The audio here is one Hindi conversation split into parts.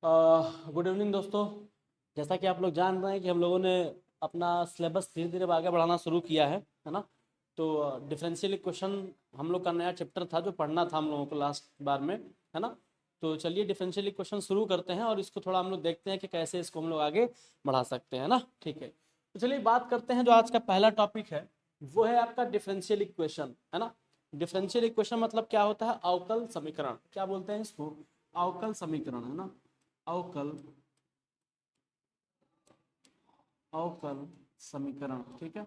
गुड इवनिंग दोस्तों। जैसा कि आप लोग जान रहे हैं कि हम लोगों ने अपना सिलेबस धीरे धीरे आगे बढ़ाना शुरू किया है ना। तो डिफरेंशियल इक्वेशन हम लोग का नया चैप्टर था जो पढ़ना था हम लोगों को लास्ट बार में, है ना। तो चलिए डिफरेंशियल इक्वेशन शुरू करते हैं और इसको थोड़ा हम लोग देखते हैं कि कैसे इसको हम लोग आगे बढ़ा सकते हैं ना। ठीक है, तो चलिए बात करते हैं। जो आज का पहला टॉपिक है वो है आपका डिफरेंशियल इक्वेशन, है ना। डिफरेंशियल इक्वेशन मतलब क्या होता है? अवकल समीकरण। क्या बोलते हैं इसको? अवकल समीकरण, है ना। अवकल अवकल समीकरण, ठीक है।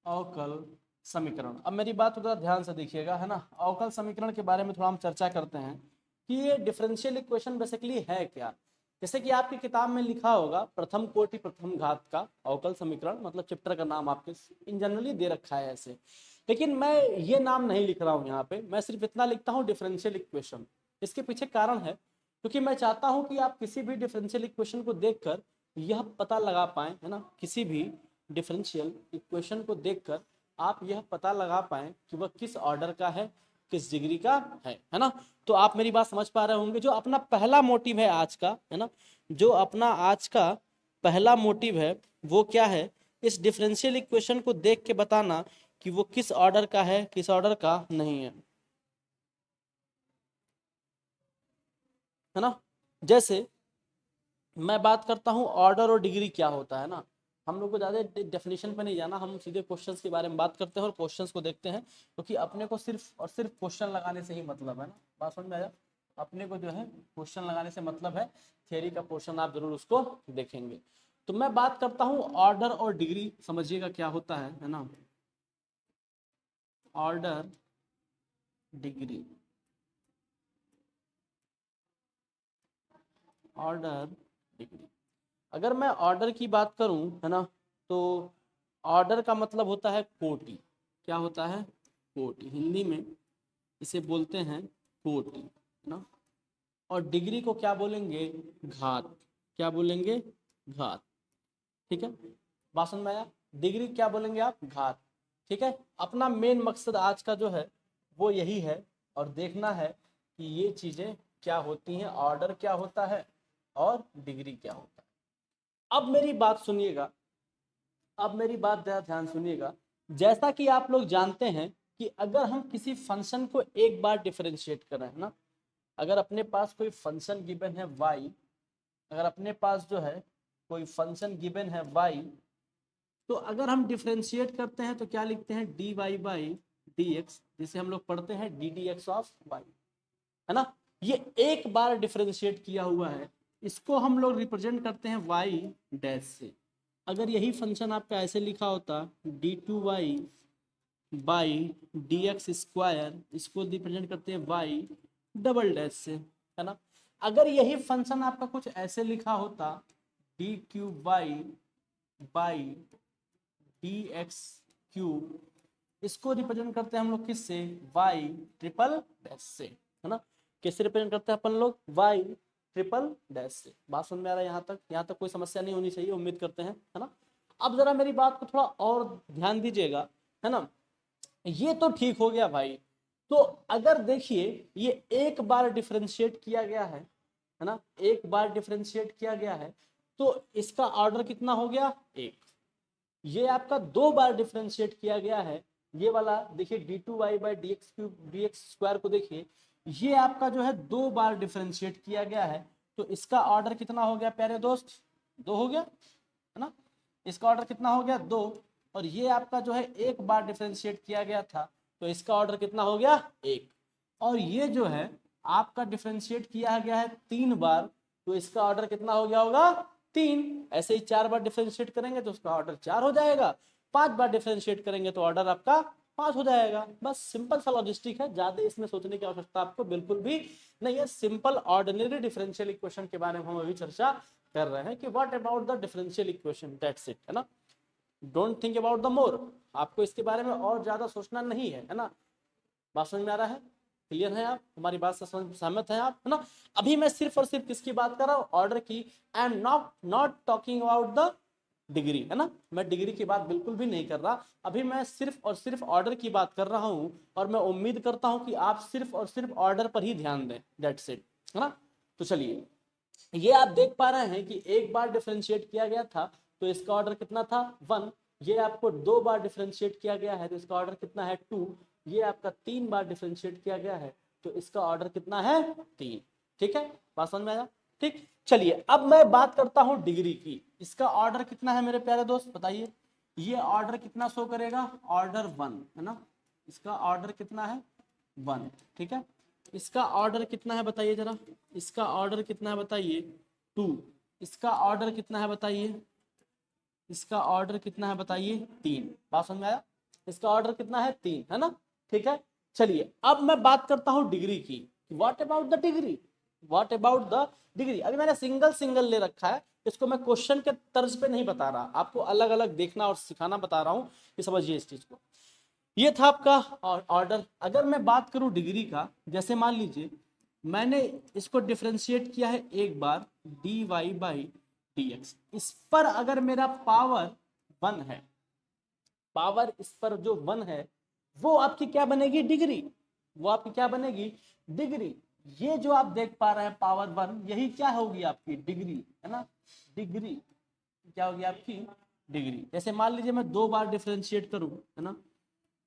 अवकल समीकरण। अब मेरी बात थोड़ा ध्यान से देखिएगा, है ना। अवकल समीकरण के बारे में थोड़ा हम चर्चा करते हैं कि ये डिफरेंशियल इक्वेशन बेसिकली है क्या। जैसे कि आपकी किताब में लिखा होगा प्रथम कोटि प्रथम घात का अवकल समीकरण, मतलब चैप्टर का नाम आपके इन जनरली दे रखा है ऐसे। लेकिन मैं ये नाम नहीं लिख रहा हूँ यहाँ पे, मैं सिर्फ इतना लिखता हूँ डिफरेंशियल इक्वेशन। इसके पीछे कारण है क्योंकि मैं चाहता हूँ कि आप किसी भी डिफरेंशियल इक्वेशन को देखकर यह पता लगा पाएं, है ना। किसी भी डिफरेंशियल इक्वेशन को देखकर आप यह पता लगा पाएं कि वह किस ऑर्डर का है, किस डिग्री का है ना। तो आप मेरी बात समझ पा रहे होंगे। जो अपना पहला मोटिव है आज का, है ना, जो अपना आज का पहला मोटिव है वो क्या है? इस डिफरेंशियल इक्वेशन को देख के बताना कि वो किस ऑर्डर का है, किस ऑर्डर का नहीं है ना। जैसे मैं बात करता हूँ ऑर्डर और डिग्री क्या होता है ना। हम लोग को ज़्यादा डेफिनेशन पे नहीं जाना, हम सीधे क्वेश्चंस के बारे में बात करते हैं और क्वेश्चंस को देखते हैं क्योंकि अपने को सिर्फ और सिर्फ क्वेश्चन लगाने से ही मतलब है ना। बात समझ में आया? अपने को जो है क्वेश्चन लगाने से मतलब है। थियरी का पोर्शन आप जरूर उसको देखेंगे। तो मैं बात करता हूँ ऑर्डर और डिग्री, समझिएगा क्या होता है ना। Order, degree, order, degree. अगर मैं ऑर्डर की बात करूं, है ना, तो ऑर्डर का मतलब होता है कोटि। क्या होता है? कोटि। हिंदी में इसे बोलते हैं कोटि, है ना। और डिग्री को क्या बोलेंगे? घात। क्या बोलेंगे? घात। ठीक है, बात समझ में आया? डिग्री क्या बोलेंगे आप? घात। ठीक है। अपना मेन मकसद आज का जो है वो यही है और देखना है कि ये चीजें क्या होती हैं, ऑर्डर क्या होता है और डिग्री क्या होता है। अब मेरी बात सुनिएगा, अब मेरी बात जरा ध्यान सुनिएगा। जैसा कि आप लोग जानते हैं कि अगर हम किसी फंक्शन को एक बार डिफरेंशिएट करें, है ना, अगर अपने पास कोई फंक्शन गिवन है y, अगर अपने पास जो है कोई फंक्शन गिवन है y, तो अगर हम डिफरेंशिएट करते हैं तो क्या लिखते हैं? dy बाई डी एक्स, जिसे हम लोग पढ़ते हैं D d x of y, है ना। ये एक बार डिफरेंशिएट किया हुआ है, इसको हम लोग रिप्रेजेंट करते हैं y डैश से। अगर यही फंक्शन आपका ऐसे लिखा होता D two Y by D x square, इसको रिप्रेजेंट करते हैं वाई डबल डैश से, है ना। अगर यही फंक्शन आपका कुछ ऐसे लिखा होता D cube Y by D X cube, इसको रिप्रेजेंट करते हैं हम लोग किससे? वाई ट्रिपल डैश से, है ना। किससे रिप्रेजेंट करते हैं अपन लोग? वाई ट्रिपल डैश से। बात सुन में आ रहा है यहाँ तक? यहाँ तक कोई समस्या नहीं होनी चाहिए, उम्मीद करते हैं, है ना। अब जरा मेरी बात को थोड़ा और ध्यान दीजिएगा, है ना। ये तो ठीक हो गया भाई। तो अगर देखिए ये एक बार डिफरेंशिएट किया गया है ना, एक बार डिफरेंशिएट किया गया है, तो इसका ऑर्डर कितना हो गया? एक। ये आपका दो बार डिफरेंशिएट किया गया है, ये वाला देखिए D two Y by D X cube D x square को देखिए, ये आपका जो है दो बार डिफरेंशिएट किया गया है, तो इसका ऑर्डर कितना हो गया प्यारे दोस्त? दो हो गया, है ना। इसका ऑर्डर कितना हो गया? दो। और ये आपका जो है एक बार डिफरेंशिएट किया गया था, तो इसका ऑर्डर कितना हो गया? एक। और ये जो है आपका डिफरेंशिएट किया गया है तीन बार, तो इसका ऑर्डर कितना हो गया होगा? तीन। ऐसे ही चार बार डिफरेंशिएट करेंगे तो उसका ऑर्डर चार हो जाएगा, पांच बार डिफरेंशिएट करेंगे तो ऑर्डर आपका पांच हो जाएगा। बस सिंपल सा लॉजिस्टिक है, ज्यादा इसमें सोचने की आवश्यकता आपको बिल्कुल भी नहीं है। सिंपल ऑर्डिनरी डिफरेंशियल इक्वेशन के बारे में हम अभी चर्चा कर रहे हैं कि what about the differential equation, that's it, है ना। Don't think about the more. आपको इसके बारे में और ज्यादा सोचना नहीं है ना। बात समझ में आ रहा है? क्लियर है? आप हमारी बात से सहमत हैं आप, है ना। अभी मैं सिर्फ और सिर्फ किसकी बात कर रहा हूँ? ऑर्डर की। I am not not talking about the degree, है ना। मैं डिग्री की बात बिल्कुल भी नहीं कर रहा, अभी मैं सिर्फ और सिर्फ ऑर्डर की बात कर रहा हूँ। और मैं उम्मीद करता हूँ कि आप सिर्फ और सिर्फ ऑर्डर पर ही ध्यान दें, दैट्स इट, है ना। तो चलिए, ये आप देख पा रहे हैं कि एक बार डिफरेंशिएट किया गया था तो इसका ऑर्डर कितना था 1। ये आपको 2 बार डिफरेंशिएट किया गया है तो इसका ऑर्डर कितना है 2। ये आपका 3 बार डिफरेंशिएट किया गया है तो इसका ऑर्डर कितना है 3। ठीक है, बात समझ में आया? ठीक, चलिए अब मैं बात करता हूं डिग्री की। इसका ऑर्डर कितना है मेरे प्यारे दोस्त, बताइए। ये ऑर्डर कितना शो करेगा, ऑर्डर 1 है ना। इसका ऑर्डर कितना है 1। ठीक है, इसका ऑर्डर कितना है बताइए जरा। इसका ऑर्डर कितना है बताइए 2। इसका ऑर्डर कितना है बताइए। इसका ऑर्डर कितना है बताइए 3। बात समझ में आया? इसका ऑर्डर कितना है 3 है ना। ठीक है, चलिए अब मैं बात करता हूं डिग्री की। What about the degree, what about the degree. अभी मैंने सिंगल सिंगल ले रखा है, इसको मैं क्वेश्चन के तर्ज पे नहीं बता रहा, आपको अलग अलग देखना और सिखाना बता रहा हूं कि समझिए इस चीज को। ये था आपका ऑर्डर। अगर मैं बात करूं डिग्री का, जैसे मान लीजिए मैंने इसको डिफरेंशिएट किया है एक बार dy बाई dx। इस पर अगर मेरा पावर 1 है, पावर इस पर जो 1 है वो आपकी क्या बनेगी डिग्री, वो आपकी क्या बनेगी डिग्री। ये जो आप देख पा रहे हैं पावर 1, यही क्या होगी आपकी डिग्री, है ना। डिग्री क्या होगी आपकी डिग्री। जैसे मान लीजिए मैं 2 बार डिफरेंशिएट करूं, है ना,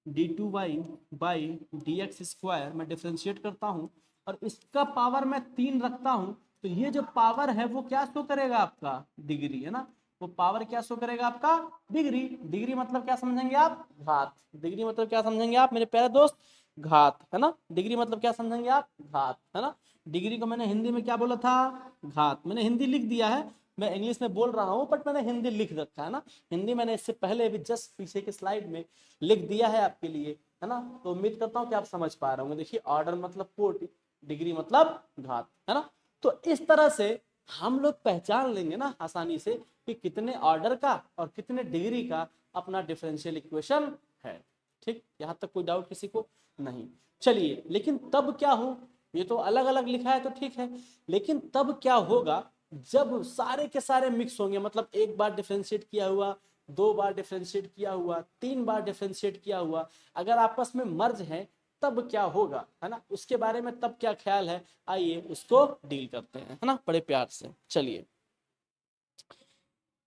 d2y by D x square मैं डिफ्रेंशिएट करता हूँ और इसका पावर मैं 3 रखता हूँ तो ये जो पावर है वो क्या शो करेगा आपका डिग्री, है ना। वो पावर क्या शो करेगा आपका डिग्री। डिग्री मतलब क्या समझेंगे आप, घात। डिग्री मतलब क्या समझेंगे आप मेरे प्यारे दोस्त, घात, है ना। डिग्री मतलब क्या समझेंगे आप, घात, है ना। डिग्री को मैंने हिंदी में क्या बोला था, घात। मैंने हिंदी लिख दिया है, मैं इंग्लिश में बोल रहा हूँ बट मैंने हिंदी लिख रखा है ना। हिंदी मैंने इससे पहले भी जस्ट पीछे की स्लाइड में लिख दिया है आपके लिए, है ना। तो उम्मीद करता हूँ कि आप समझ पा रहे होंगे। देखिए ऑर्डर मतलब कोटि, डिग्री मतलब घात, है ना। तो इस तरह से हम लोग पहचान लेंगे ना आसानी से कि कितने ऑर्डर का और कितने डिग्री का अपना डिफरेंशियल इक्वेशन है। ठीक, यहाँ तक कोई डाउट किसी को नहीं। चलिए, लेकिन तब क्या हो, ये तो अलग अलग लिखा है तो ठीक है, लेकिन तब क्या होगा जब सारे के सारे मिक्स होंगे। मतलब एक बार डिफरेंशिएट किया हुआ, 2 बार डिफरेंशिएट किया हुआ, 3 बार डिफरेंशिएट किया हुआ, अगर आपस में मर्ज है तब क्या होगा, है ना। उसके बारे में तब क्या ख्याल है, आइए उसको डील करते हैं, है ना, बड़े प्यार से। चलिए,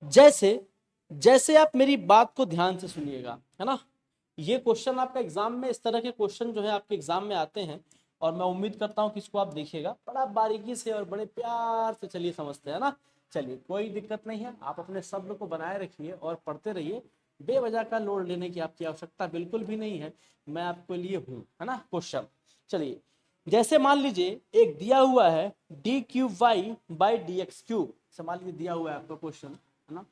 जैसे जैसे आप मेरी बात को ध्यान से सुनिएगा, है ना। ये क्वेश्चन आपका एग्जाम में, इस तरह के क्वेश्चन जो है आपके एग्जाम में आते हैं और मैं उम्मीद करता हूँ कि इसको आप देखिएगा बड़ा बारीकी से और बड़े प्यार से। चलिए समझते हैं ना। चलिए, कोई दिक्कत नहीं है, आप अपने शब्द को बनाए रखिए और पढ़ते रहिए। बेवजह का लोड लेने की आपकी आवश्यकता बिल्कुल भी नहीं है, मैं आपके लिए हूँ, है ना। क्वेश्चन, चलिए, जैसे मान लीजिए एक दिया हुआ है D cube Y by D X cube. मान लीजिए दिया हुआ है आपका क्वेश्चन, है ना,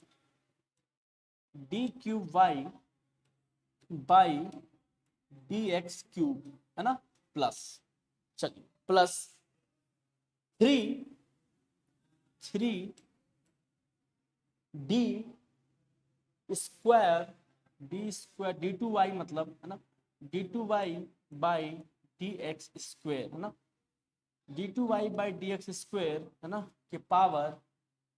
D cube Y by D X cube, है ना, प्लस, चलिए, plus 3 D square, D two Y मतलब, है ना, D two Y by D x square, है ना, D two Y by D x square, है ना, के पावर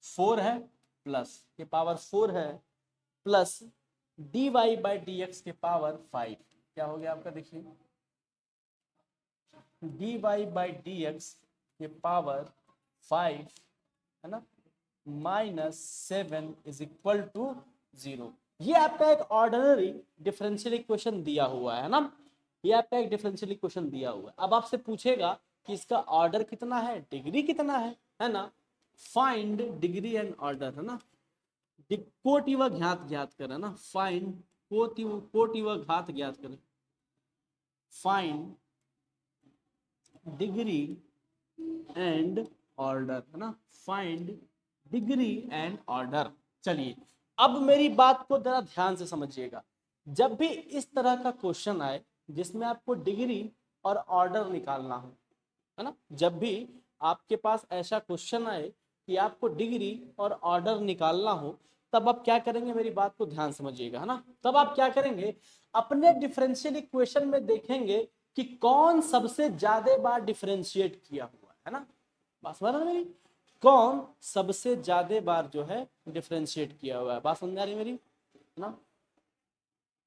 4 है, प्लस के पावर 4 है, plus D Y by D x के पावर 5। क्या हो गया आपका, देखिए D Y by D x के पावर 5, है ना, -7 इज इक्वल टू 0। ये आपका एक ऑर्डिनरी डिफरेंशियल इक्वेशन दिया हुआ है ना। ये आपका एक डिफरेंशियल इक्वेशन दिया हुआ है। अब आपसे पूछेगा कि इसका ऑर्डर कितना है, डिग्री कितना है ना। फाइंड डिग्री एंड ऑर्डर, है ना। कोटि व घात ज्ञात करें ना। फाइंड कोटि व घात ज्ञात करें। फाइंड डिग्री एंड ऑर्डर, है ना। Find degree and order. चलिए, अब मेरी बात को जरा ध्यान से समझिएगा। जब भी इस तरह का क्वेश्चन आए जिसमें आपको डिग्री और ऑर्डर निकालना हो, है ना, जब भी आपके पास ऐसा क्वेश्चन आए कि आपको डिग्री और ऑर्डर निकालना हो, तब आप क्या करेंगे, मेरी बात को ध्यान समझिएगा, है ना। तब आप क्या करेंगे, अपने डिफरेंशियल इक्वेशन में देखेंगे कि कौन सबसे ज्यादा बार डिफरेंशिएट किया हुआ है ना। बात समझ रहे हैं मेरी, कौन सबसे ज्यादा बार जो है डिफरेंशिएट किया हुआ है। बात समझ आ रही है मेरी, है ना।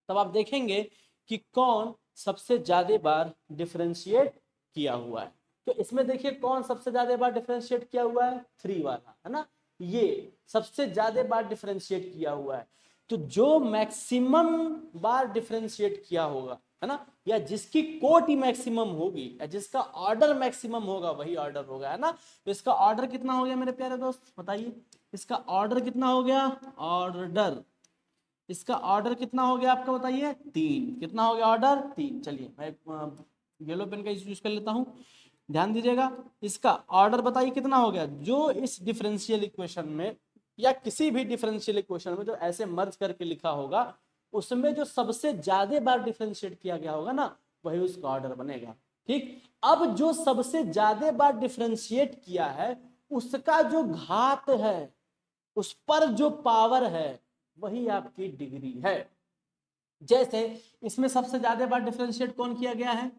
तब आप देखेंगे कि कौन सबसे ज्यादा बार डिफरेंशिएट किया हुआ है। तो इसमें देखिए कौन सबसे ज्यादा बार डिफरेंशिएट किया हुआ है, 3 वाला, है ना, ये सबसे ज्यादा बार डिफरेंशिएट किया हुआ है। तो जो मैक्सिमम बार डिफरेंशिएट किया होगा, है ना, या जिसकी कोटि मैक्सिमम होगी या जिसका ऑर्डर मैक्सिमम होगा वही ऑर्डर होगा, है ना। तो इसका ऑर्डर कितना हो गया मेरे प्यारे दोस्त, बताइए इसका ऑर्डर कितना हो गया, ऑर्डर, इसका ऑर्डर कितना हो गया आपका बताइए, 3। कितना हो गया ऑर्डर, 3। चलिए मैं येलो पेन का यूज कर लेता हूं, ध्यान दीजिएगा। इसका ऑर्डर बताइए कितना हो गया, जो इस डिफरेंशियल इक्वेशन में या किसी भी डिफरेंशियल इक्वेशन में जो ऐसे मर्ज करके लिखा होगा उसमें जो सबसे ज्यादा बार डिफरेंशिएट किया गया होगा ना वही उसका ऑर्डर बनेगा। ठीक, अब जो सबसे ज्यादा बार डिफरेंशिएट किया है उसका जो घात है, उस पर जो पावर है वही आपकी डिग्री है। जैसे इसमें सबसे ज्यादा बार डिफरेंशिएट कौन किया गया है,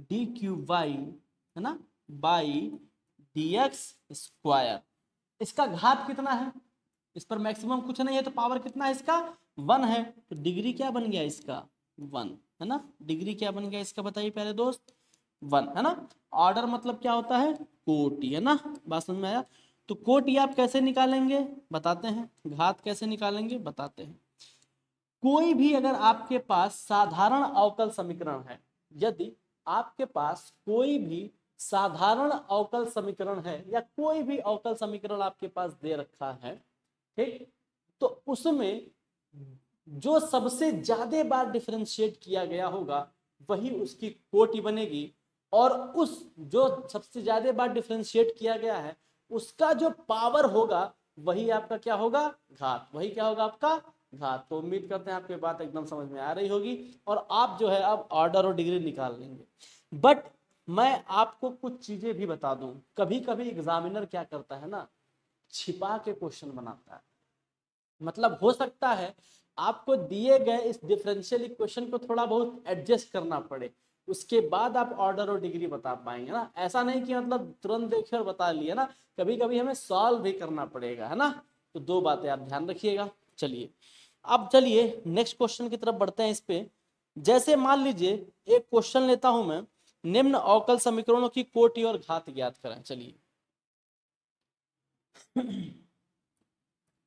डी क्यूब वाई, है ना, बाई डी एक्स स्क्वायर। इसका घात कितना है, इस पर मैक्सिमम कुछ नहीं है तो पावर कितना है इसका, 1 है। तो डिग्री क्या बन गया इसका, 1, है ना। डिग्री क्या बन गया इसका बताइए पहले दोस्त, 1, है ना। ऑर्डर मतलब क्या होता है, कोटि, है ना, बात समझ में आया। तो कोटि आप कैसे निकालेंगे बताते हैं, घात कैसे निकालेंगे बताते हैं। कोई भी अगर आपके पास साधारण अवकल समीकरण है, यदि आपके पास कोई भी साधारण अवकल समीकरण है या कोई भी अवकल समीकरण आपके पास दे रखा है, ठीक, तो उसमें जो सबसे ज्यादा बार डिफरेंशिएट किया गया होगा वही उसकी कोटि बनेगी, और उस जो सबसे ज्यादा बार डिफरेंशिएट किया गया है उसका जो पावर होगा वही आपका क्या होगा, घात, वही क्या होगा आपका घात। तो उम्मीद करते हैं आपकी बात एकदम समझ में आ रही होगी और आप जो है अब ऑर्डर और डिग्री निकाल लेंगे। बट मैं आपको कुछ चीजें भी बता दूं, कभी कभी एग्जामिनर क्या करता है ना, छिपा के क्वेश्चन बनाता है। मतलब हो सकता है आपको दिए गए इस डिफरेंशियल इक्वेशन को थोड़ा बहुत एडजस्ट करना पड़े, उसके बाद आप ऑर्डर और डिग्री बता पाएंगे ना। ऐसा नहीं कि मतलब तुरंत देखे और बता लिए ना, कभी कभी हमें सॉल्व भी करना पड़ेगा, है ना। तो दो बातें आप ध्यान रखिएगा। चलिए अब चलिए नेक्स्ट क्वेश्चन की तरफ बढ़ते हैं। इस पे जैसे मान लीजिए एक क्वेश्चन लेता हूं मैं, निम्न अवकल समीकरणों की कोटि और घात ज्ञात करें। चलिए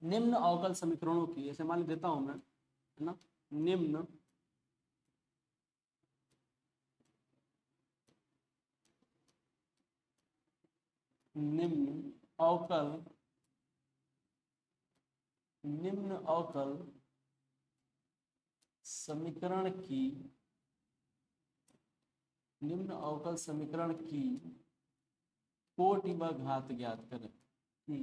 निम्न अवकल समीकरणों की, जैसे मान देता हूं मैं, है ना, निम्न निम्न अवकल निम्न अवकल समीकरण की निम्न अवकल समीकरण की कोटि व घात ज्ञात करें, की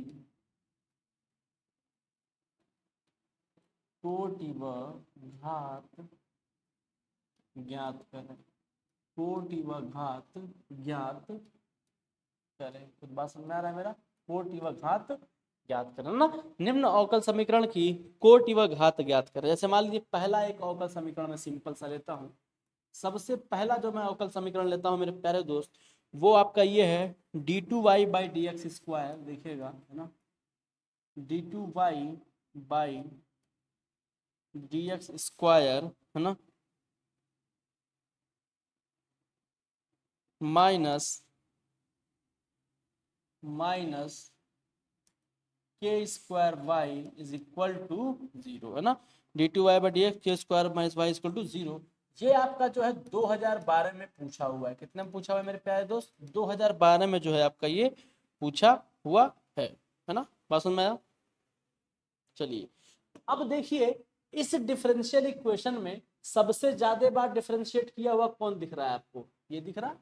कोटि व घात ज्ञात करें, कोटि व घात ज्ञात करें। कुछ बात समझ में आ रहा है मेरा, कोटि व घात ज्ञात करें ना। निम्न अवकल समीकरण की कोटि व घात ज्ञात करें। जैसे मान लीजिए पहला एक अवकल समीकरण में सिंपल सा लेता हूं, सबसे पहला जो मैं अवकल समीकरण लेता हूं मेरे प्यारे दोस्त, वो आपका ये है d two Y by D x square, देखिएगा, है ना, D two Y by D x square, है ना, माइनस माइनस के square y is equal to 0, है ना। D two Y by D x के square minus y equal to 0। ये आपका जो है 2012 में पूछा हुआ है। कितने में पूछा हुआ है मेरे प्यारे दोस्त, 2012 में जो है आपका ये पूछा हुआ है ना। बात समझ में आया। चलिए अब देखिए इस डिफरेंशियल इक्वेशन में सबसे ज्यादा बार डिफरेंशिएट किया हुआ कौन दिख रहा है आपको, ये दिख रहा है,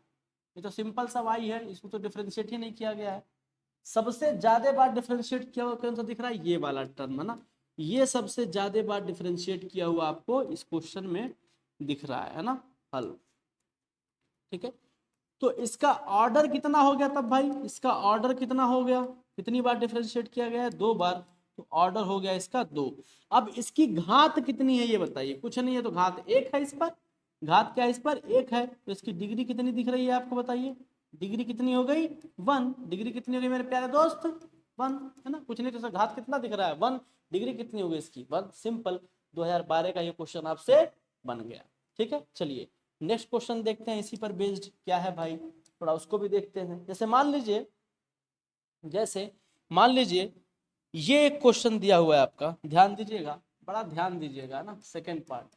ये तो सिंपल सा वाई है, इसको तो डिफरेंशिएट ही नहीं किया गया है। सबसे ज्यादा बार डिफरेंशिएट किया हुआ कौन सा दिख रहा है, ये वाला टर्म, है ना, ये सबसे ज्यादा बार डिफरेंशिएट किया हुआ आपको इस क्वेश्चन में दिख रहा है ना, हल, ठीक है। तो इसका ऑर्डर कितना हो गया तब भाई, इसका ऑर्डर कितना हो गया, कितनी बार डिफरेंशिएट किया गया है, 2 बार, तो ऑर्डर हो गया इसका 2। अब इसकी घात कितनी है ये बताइए, कुछ नहीं है तो घात 1 है इस पर, घात क्या है इस पर 1 है, तो इसकी डिग्री कितनी दिख रही है आपको बताइए, डिग्री कितनी हो गई 1, डिग्री कितनी हो गई मेरे प्यारे दोस्त 1, है ना, कुछ नहीं तो घात कितना दिख रहा है 1, डिग्री कितनी हो गई इसकी 1, सिंपल 2012 का ये क्वेश्चन आपसे बन गया। ठीक है, चलिए नेक्स्ट क्वेश्चन देखते हैं इसी पर बेस्ड क्या है भाई। थोड़ा उसको भी देखते हैं। जैसे मान लीजिए ये एक क्वेश्चन दिया हुआ है आपका, ध्यान दीजिएगा, बड़ा ध्यान दीजिएगा ना, सेकेंड पार्ट।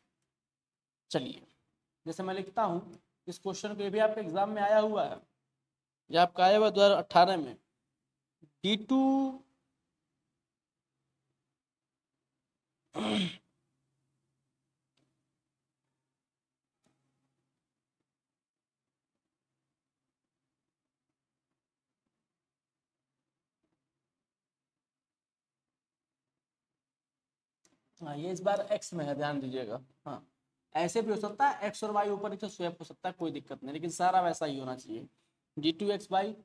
चलिए जैसे मैं लिखता हूं, इस क्वेश्चन को भी आपके एग्जाम में आया हुआ है, यह आपका आया हुआ 2018 में। D2 हाँ ये इस बार x में है, ध्यान दीजिएगा। हाँ ऐसे भी हो सकता है, x और y ऊपर नीचे स्वैप हो सकता है, कोई दिक्कत नहीं, लेकिन सारा वैसा ही होना चाहिए। D2x by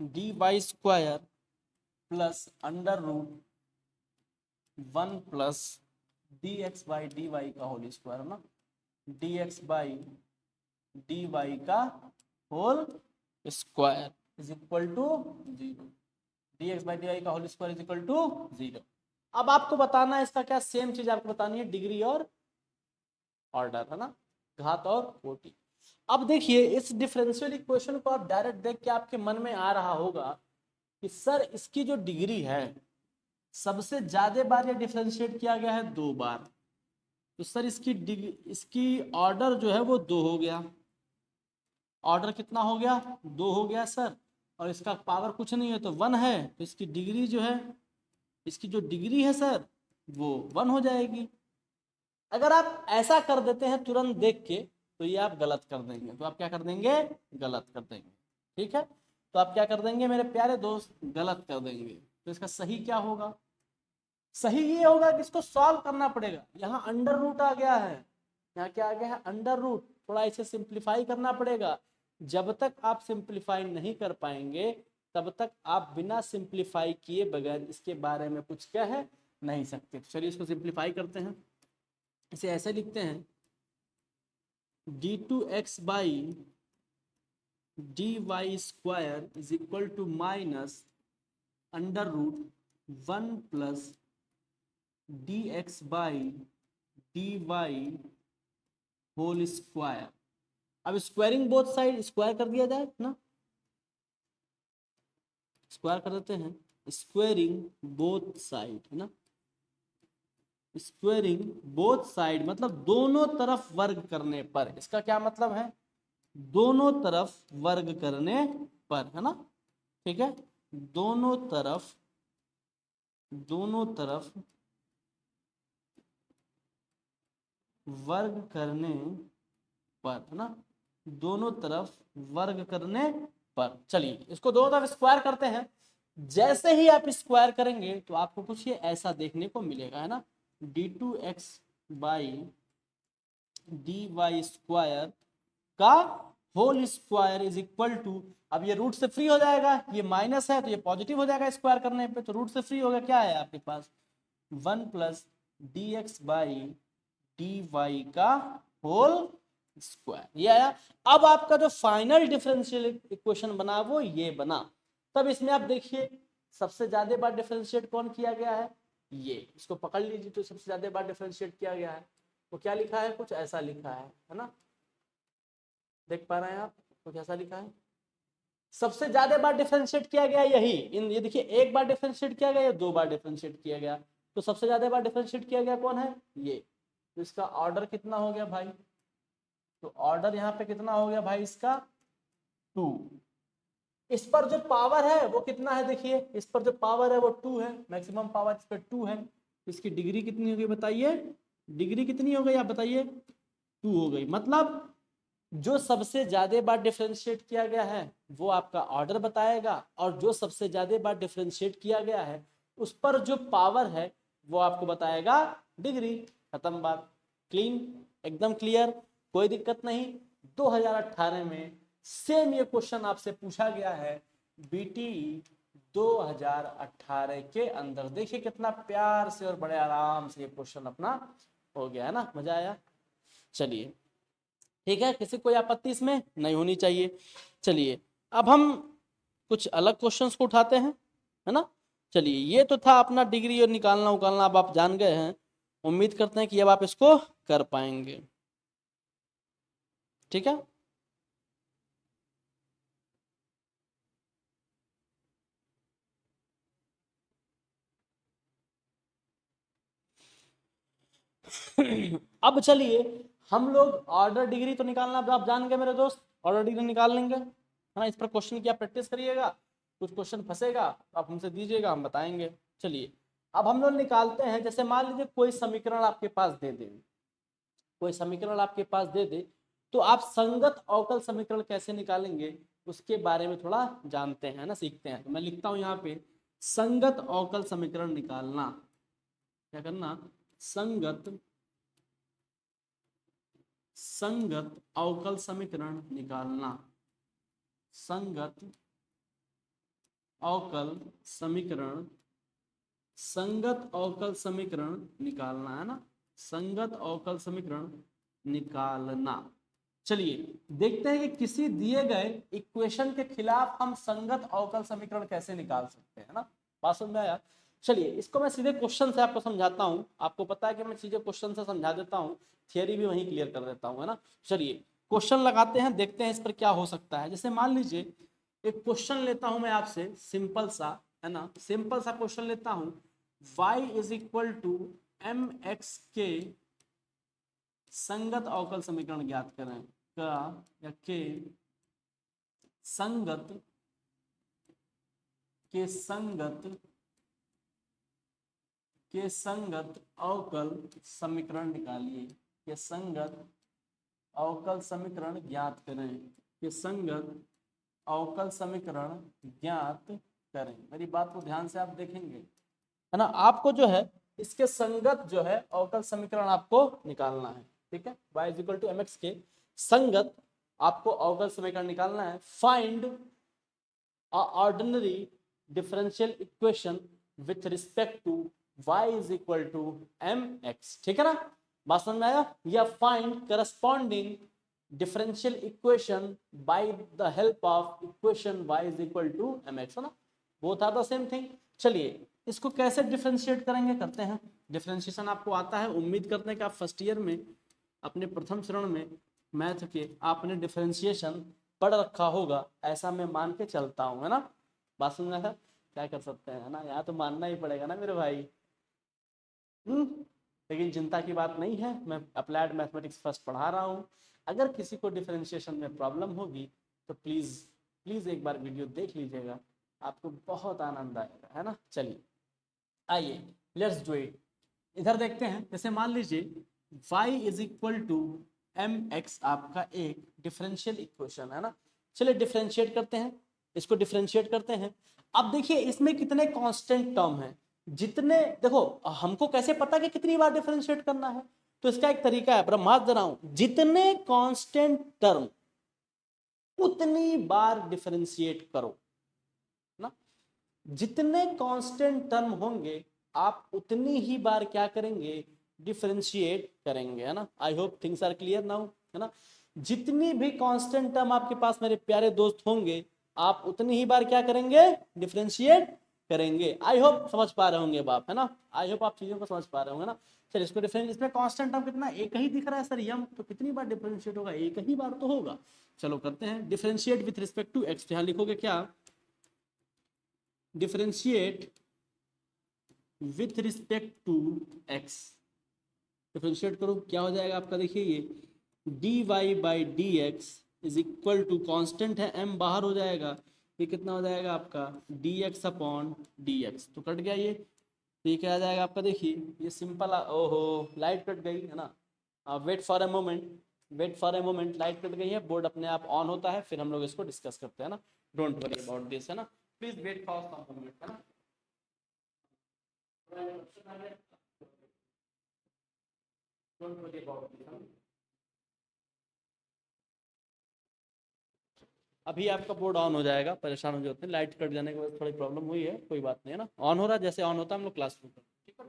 dy square plus under root 1 plus dx by dy का होल स्क्वायर है ना, dx बाई dy का whole square is equal to 0, dx by dy का whole square is equal to 0। अब आपको बताना है इसका क्या, सेम चीज आपको बतानी है, डिग्री और ऑर्डर है ना, घात और कोटि। अब देखिए इस डिफरेंशियल इक्वेशन को आप डायरेक्ट देख के आपके मन में आ रहा होगा कि सर इसकी जो डिग्री है सबसे ज्यादा बार ये डिफरेंशिएट किया गया है 2 बार, तो सर इसकी ऑर्डर जो है वो 2 हो गया। ऑर्डर कितना हो गया, 2 हो गया सर, और इसका पावर कुछ नहीं है तो 1 है, तो इसकी डिग्री जो है, इसकी जो डिग्री है सर वो 1 हो जाएगी। अगर आप ऐसा कर देते हैं तुरंत देख के तो ये आप गलत कर देंगे, तो आप क्या कर देंगे, गलत कर देंगे। ठीक है, तो आप क्या कर देंगे मेरे प्यारे दोस्त, गलत कर देंगे। तो इसका सही क्या होगा, सही ये होगा कि इसको सॉल्व करना पड़ेगा। यहाँ अंडर रूट आ गया है, यहाँ क्या आ गया है, अंडर रूट, थोड़ा इसे सिंप्लीफाई करना पड़ेगा। जब तक आप सिंप्लीफाई नहीं कर पाएंगे तब तक आप बिना सिंप्लीफाई किए बगैर इसके बारे में कुछ कह नहीं सकते। तो चलिए इसको सिंप्लीफाई करते हैं, इसे ऐसे लिखते हैं, d2x by dy square is equal to minus under root 1 plus dx by dy whole square. अब स्क्वायरिंग बोथ साइड, स्क्वायर कर दिया जाए ना, स्क्वायर कर देते हैं, स्क्वायरिंग बोथ साइड है ना, स्क्वायरिंग बोथ साइड मतलब दोनों तरफ वर्ग करने पर, इसका क्या मतलब है, दोनों तरफ वर्ग करने पर है ना। ठीक है, दोनों तरफ वर्ग करने पर है ना, दोनों तरफ वर्ग करने पर। चलिए इसको दोनों तरफ स्क्वायर करते हैं। जैसे ही आप स्क्वायर करेंगे तो आपको कुछ ये ऐसा देखने को मिलेगा है ना, d2x बाई dy स्क्वायर का whole square is equal to, अब ये रूट से फ्री हो जाएगा, ये माइनस है तो ये पॉजिटिव हो जाएगा स्क्वायर करने पे, तो रूट से फ्री होगा, क्या है आपके पास 1 प्लस dx बाई dy का होल स्क्वायर, ये आया। अब आपका जो फाइनल डिफरेंशियल इक्वेशन बना वो ये बना। तब इसमें आप देखिए सबसे ज्यादा बार डिफरेंशिएट कौन किया गया है, ये, इसको पकड़ लीजिए, तो सबसे ज्यादा बार डिफरेंशिएट किया गया है, वो क्या लिखा है, कुछ ऐसा लिखा है ना, देख पा रहे हैं आप, कुछ ऐसा लिखा है, सबसे ज्यादा बार डिफरेंशिएट किया गया यही, इन ये देखिए, एक बार डिफरेंशिएट किया गया या 2 बार डिफरेंशिएट किया गया, तो सबसे ज्यादा बार डिफरेंशिएट किया गया कौन है, ये। तो इसका ऑर्डर कितना हो गया भाई, तो ऑर्डर यहाँ पे कितना हो गया भाई इसका 2। इस पर जो पावर है वो कितना है, देखिए इस पर जो पावर है वो 2 है, मैक्सिमम पावर इस पर 2 है, तो इसकी डिग्री कितनी हो गई बताइए, डिग्री कितनी हो गई आप बताइए, 2 हो गई। मतलब जो सबसे ज्यादा बार डिफरेंशिएट किया गया है वो आपका ऑर्डर बताएगा, और जो सबसे ज्यादा बार डिफरेंशिएट किया गया है उस पर जो पावर है वो आपको बताएगा डिग्री। खत्म बात, क्लीन, एकदम क्लियर, कोई दिक्कत नहीं। 2018 में सेम ये क्वेश्चन आपसे पूछा गया है बीटी 2018 के अंदर। देखिए कितना प्यार से और बड़े आराम से ये क्वेश्चन अपना हो गया है ना, मजा आया। चलिए ठीक है, किसी कोई आपत्ति इसमें नहीं होनी चाहिए। चलिए अब हम कुछ अलग क्वेश्चंस को उठाते हैं, है ना। चलिए ये तो था अपना डिग्री और निकालना उकालना, अब आप जान गए हैं, उम्मीद करते हैं कि अब आप इसको कर पाएंगे। ठीक है, अब चलिए हम लोग ऑर्डर डिग्री तो निकालना आप जान गए मेरे दोस्त, ऑर्डर डिग्री निकाल लेंगे है ना। इस पर क्वेश्चन की आप प्रैक्टिस करिएगा, कुछ क्वेश्चन फंसेगा आप हमसे दीजिएगा, हम बताएंगे। चलिए अब हम लोग निकालते हैं। जैसे मान लीजिए कोई समीकरण आपके पास दे दे, कोई समीकरण आपके पास दे दे, तो आप संगत अवकल समीकरण कैसे निकालेंगे उसके बारे में थोड़ा जानते हैं ना, सीखते हैं। तो मैं लिखता हूं यहाँ पे संगत अवकल समीकरण निकालना। क्या करना? संगत अवकल समीकरण निकालना। संगत अवकल समीकरण, संगत अवकल समीकरण निकालना है ना, संगत अवकल समीकरण निकालना। चलिए देखते हैं कि किसी दिए गए इक्वेशन के खिलाफ हम संगत अवकल समीकरण कैसे निकाल सकते हैं ना। बात समझ में आया? चलिए इसको मैं सीधे क्वेश्चन से आपको समझाता हूं। आपको पता है कि मैं सीधे क्वेश्चन से समझा देता हूं, थियरी भी वहीं क्लियर कर देता हूं, है ना। चलिए क्वेश्चन लगाते हैं, देखते हैं इस पर क्या हो सकता है। जैसे मान लीजिए एक क्वेश्चन लेता हूं मैं आपसे, सिंपल सा, है ना, सिंपल सा क्वेश्चन लेता हूं। y is equal to M X के संगत अवकल समीकरण ज्ञात करें। का या के संगत अवकल समीकरण निकालिए। के संगत अवकल समीकरण ज्ञात करें। के संगत अवकल समीकरण ज्ञात करें। मेरी बात को ध्यान से आप देखेंगे, है ना। आपको जो है इसके संगत जो है अवकल समीकरण आपको निकालना है, ठीक है। y is equal to M X के संगत आपको अवकल समीकरण निकालना है। Find a ordinary differential equation with respect to y is equal to M X, ठीक है ना। बात समझ में आया? या find corresponding differential equation by the help of equation y is equal to M X, है ना। Both are the same thing. चलिए इसको कैसे डिफरेंशिएट करेंगे, करते हैं। डिफरेंशिएशन आपको आता है, उम्मीद करते हैं कि आप फर्स्ट ईयर में अपने प्रथम चरण में मैथ के आपने डिफरेंशिएशन पढ़ रखा होगा, ऐसा मैं मान के चलता हूँ, है ना। बात समझ में है? क्या कर सकते हैं, है ना, यहाँ तो मानना ही पड़ेगा ना मेरे भाई। लेकिन चिंता की बात नहीं है, मैं अप्लाइड मैथमेटिक्स फर्स्ट पढ़ा रहा हूँ। अगर किसी को डिफरेंशिएशन में प्रॉब्लम होगी तो प्लीज़ प्लीज़ एक बार वीडियो देख लीजिएगा, आपको बहुत आनंद आएगा, है ना। चलिए आइए लेट्स डू इट। इधर देखते हैं। जैसे मान लीजिए y is equal to M X आपका एक डिफरेंशियल इक्वेशन है ना। चलिए डिफरेंशिएट करते हैं, इसको डिफरेंशिएट करते हैं। अब देखिए इसमें कितने कांस्टेंट टर्म हैं, जितने, देखो हमको कैसे पता कि कितनी बार डिफरेंशिएट करना है, तो इसका एक तरीका है, ब्रह्मास्त्र दे रहा हूं। जितने कांस्टेंट टर्म उतनी बार डिफरेंशिएट करो ना। जितने कांस्टेंट टर्म होंगे आप उतनी ही बार क्या करेंगे, डिफरेंशिएट करेंगे, है ना। I hope things are clear now, है ना। जितनी भी कांस्टेंट टर्म आपके पास मेरे प्यारे दोस्त होंगे आप उतनी ही बार क्या करेंगे, डिफरेंशिएट करेंगे। आई होप समझ पा रहे होंगे आप, है ना। आई होप आप चीजों को समझ पा रहे होंगे ना। चलिए इसको डिफरेंस, इसमें कांस्टेंट टर्म कितना, एक ही दिख रहा है सर यम, तो कितनी बार डिफरेंशिएट होगा, एक ही बार तो होगा। चलो करते हैं differentiate with respect to x. यहां लिखोगे क्या, differentiate with respect to x. Differentiate करो, क्या हो जाएगा आपका, देखिए ये d Y by D x is equal to, constant है m बाहर हो जाएगा, ये कितना हो जाएगा आपका D x upon d x, तो कट गया ये। तो ये क्या आ जाएगा आपका, देखिए ये सिंपल, ओहो लाइट कट गई है ना। Wait for a moment, wait for a moment, light cut गई है, बोर्ड अपने आप ऑन होता है, फिर हम लोग इसको डिस्कस करते हैं ना। डोंट वरी अबाउट दिस, है ना। Please wait for some moment, है ना। Don't worry about it. अभी आपका बोर्ड ऑन हो जाएगा, परेशान हो जाते हैं, लाइट कट जाने के बाद थोड़ी प्रॉब्लम हुई है, कोई बात नहीं, है ना। ऑन हो रहा है, जैसे ऑन होता है हम लोग क्लास में, ठीक है।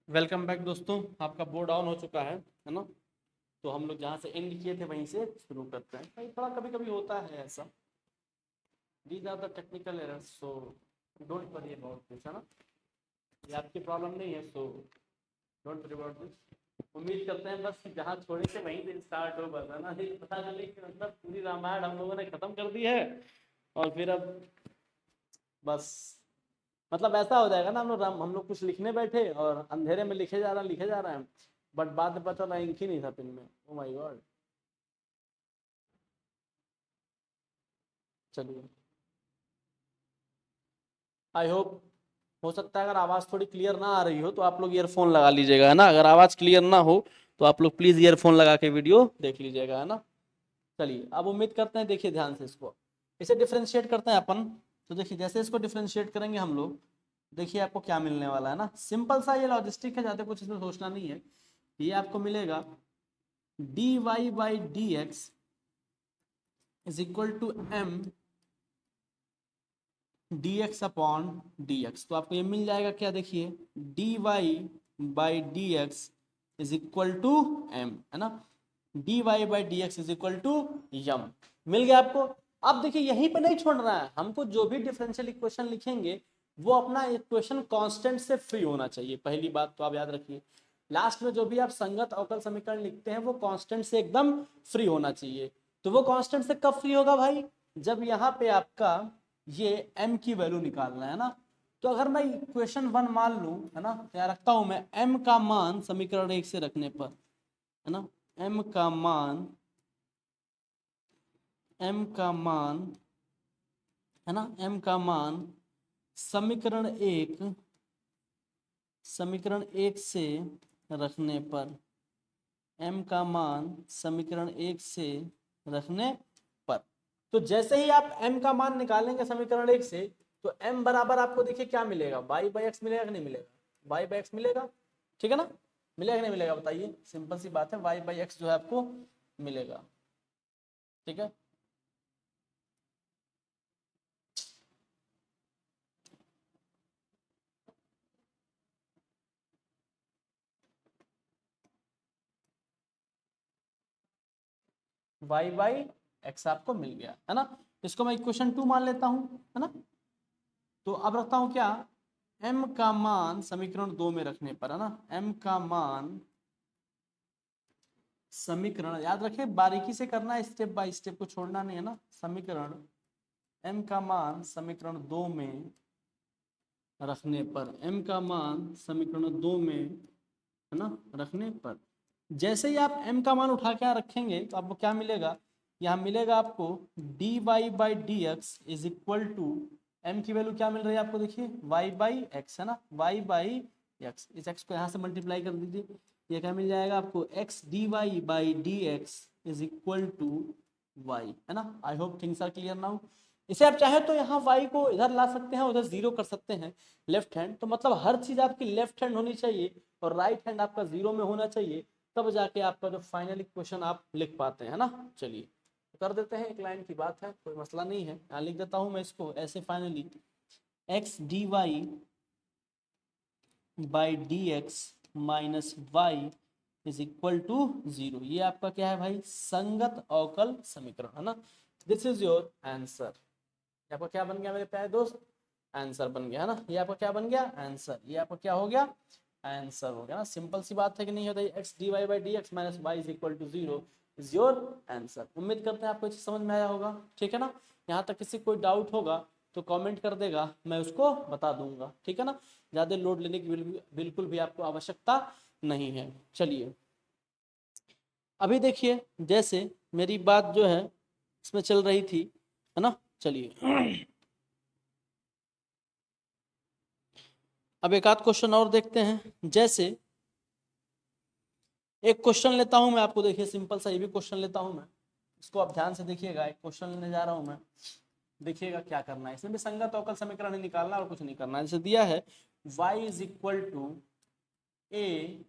वेलकम बैक दोस्तों, आपका बोर्ड ऑन हो चुका है ना। तो हम लोग जहाँ से एंड किए थे वहीं से शुरू करते हैं। भाई थोड़ा कभी कभी होता है ऐसा, these are the technical errors, so don't worry about this, है ना। ये आपकी प्रॉब्लम नहीं है, so don't worry about this. उम्मीद करते हैं बस जहाँ छोड़े थे वहीं से स्टार्ट हो, बस, है ना। ये पता चले कि मतलब पूरी रामायण हम लोगों ने खत्म कर दी है और फिर अब बस मतलब ऐसा हो जाएगा ना, हम लोग कुछ लिखने बैठे और अंधेरे में लिखे जा रहे हैं, बट बाद में पता चला इंक ही नहीं था पेन में। Oh my God. चलिए, आई होप, हो सकता है अगर आवाज़ थोड़ी क्लियर ना आ रही हो तो आप लोग ईयरफोन लगा लीजिएगा, है ना। अगर आवाज़ क्लियर ना हो तो आप लोग प्लीज़ ईयरफोन लगा के वीडियो देख लीजिएगा, है ना। चलिए, अब उम्मीद करते हैं, देखिए ध्यान से इसको, इसे डिफ्रेंशिएट करते हैं अपन। तो देखिए जैसे इसको डिफ्रेंशिएट करेंगे हम लोग, देखिए आपको क्या मिलने वाला है ना। सिंपल सा ये लॉजिस्टिक है, ज़्यादा कुछ इसमें सोचना नहीं है। ये आपको मिलेगा d Y by D x is equal to m d x upon d x. तो आपको ये मिल जाएगा क्या, देखिए D Y by D x is equal to m, है ना। D Y by D x is equal to m, मिल गया आपको। अब देखिए यहीं पे नहीं छोड़ना है हमको, जो भी डिफरेंशियल इक्वेशन लिखेंगे वो अपना इक्वेशन कांस्टेंट से फ्री होना चाहिए। पहली बात तो आप याद रखिए, लास्ट में जो भी आप संगत अवकल समीकरण लिखते हैं वो कांस्टेंट से एकदम फ्री होना चाहिए। तो वो कांस्टेंट से कब फ्री होगा भाई, जब यहाँ पे आपका ये m की वैल्यू निकालना है ना। तो अगर मैं इक्वेशन 1 मान लूं, है ना, क्या रखता हूं मैं, m का मान समीकरण 1 से रखने पर, है ना, m का मान, m का मान, है ना, m का मान समीकरण एक से रखने पर, m का मान समीकरण 1 से रखने पर, तो जैसे ही आप m का मान निकालेंगे समीकरण 1 से, तो m बराबर आपको देखिए क्या मिलेगा, y बाई एक्स मिलेगा कि नहीं मिलेगा, y बाई एक्स मिलेगा, ठीक है ना। मिलेगा कि नहीं मिलेगा बताइए, सिंपल सी बात है, y बाई एक्स जो है आपको मिलेगा, ठीक है। y बाई एक्स आपको मिल गया, है ना। इसको मैं इक्वेशन 2 मान लेता हूं, है ना। तो अब रखता हूं क्या, m का मान समीकरण 2 में रखने पर, है ना, m का मान समीकरण, याद रखिए बारीकी से करना है, स्टेप बाय स्टेप को छोड़ना नहीं, है ना। समीकरण m का मान समीकरण 2 में रखने पर, m का मान समीकरण 2 में, है ना, रखने पर, जैसे ही आप m का मान उठा के यहाँ रखेंगे तो आपको क्या मिलेगा, यहाँ मिलेगा आपको d Y by D x is equal to, M की वैल्यू क्या मिल रही है आपको, देखिए y बाई एक्स, है ना, y बाई एक्स, इस एक्स को यहाँ से मल्टीप्लाई कर दीजिए, ये क्या मिल जाएगा आपको, x d Y by D x is equal to y, है ना। I hope things are clear now. इसे आप चाहे तो यहाँ y को इधर ला सकते हैं, उधर जीरो कर सकते हैं लेफ्ट हैंड, तो मतलब हर चीज आपकी लेफ्ट हैंड होनी चाहिए और राइट हैंड आपका जीरो में होना चाहिए, तब जाके आपका जो फाइनल इक्वेशन आप लिख पाते हैं, है ना। चलिए कर देते हैं, एक लाइन की बात है, कोई मसला नहीं है। यहाँ लिख देता हूँ मैं इसको ऐसे, finally x d Y by D x minus y is equal to zero. ये आपका क्या है भाई, संगत अवकल समीकरण, है ना। This is your answer. आपका क्या बन गया मेरे प्यारे दोस्त, आंसर बन गया, है ना। ये आपका क्या बन गया, आंसर। ये आपका क्या हो गया, आंसर हो गया ना। सिंपल सी बात है कि नहीं होता, x d Y by D x minus y is equal to zero is your answer. उम्मीद करते हैं आपको चीज समझ में आया होगा, ठीक है ना। यहाँ तक किसी कोई डाउट होगा तो कमेंट कर देगा, मैं उसको बता दूंगा, ठीक है ना। ज़्यादा लोड लेने की बिल्कुल भी आपको आवश्यकता नहीं है। चलिए अभी देखिए, जैसे मेरी बात जो है इसमें चल रही थी, है ना। चलिए अब एक आध क्वेश्चन और देखते हैं। जैसे एक क्वेश्चन लेता हूं मैं आपको, देखिए सिंपल सा ये भी क्वेश्चन लेता हूं मैं, इसको आप ध्यान से देखिएगा। एक क्वेश्चन लेने जा रहा हूं मैं, देखिएगा क्या करना है। इसमें भी संगत अवकल समीकरण ही निकालना और कुछ नहीं करना है। जैसे दिया है y is equal to a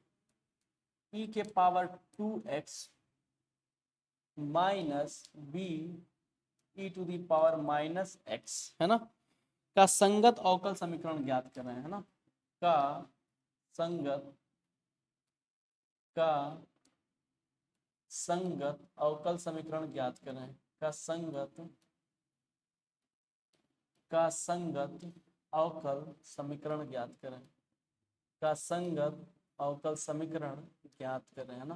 e के power 2x minus b e to the power minus x, है ना, का संगत अवकल समीकरण ज्ञात कर रहे हैं, है ना। का संगत अवकल समीकरण ज्ञात करें, का संगत अवकल समीकरण ज्ञात करें, का संगत अवकल समीकरण ज्ञात करें, है ना।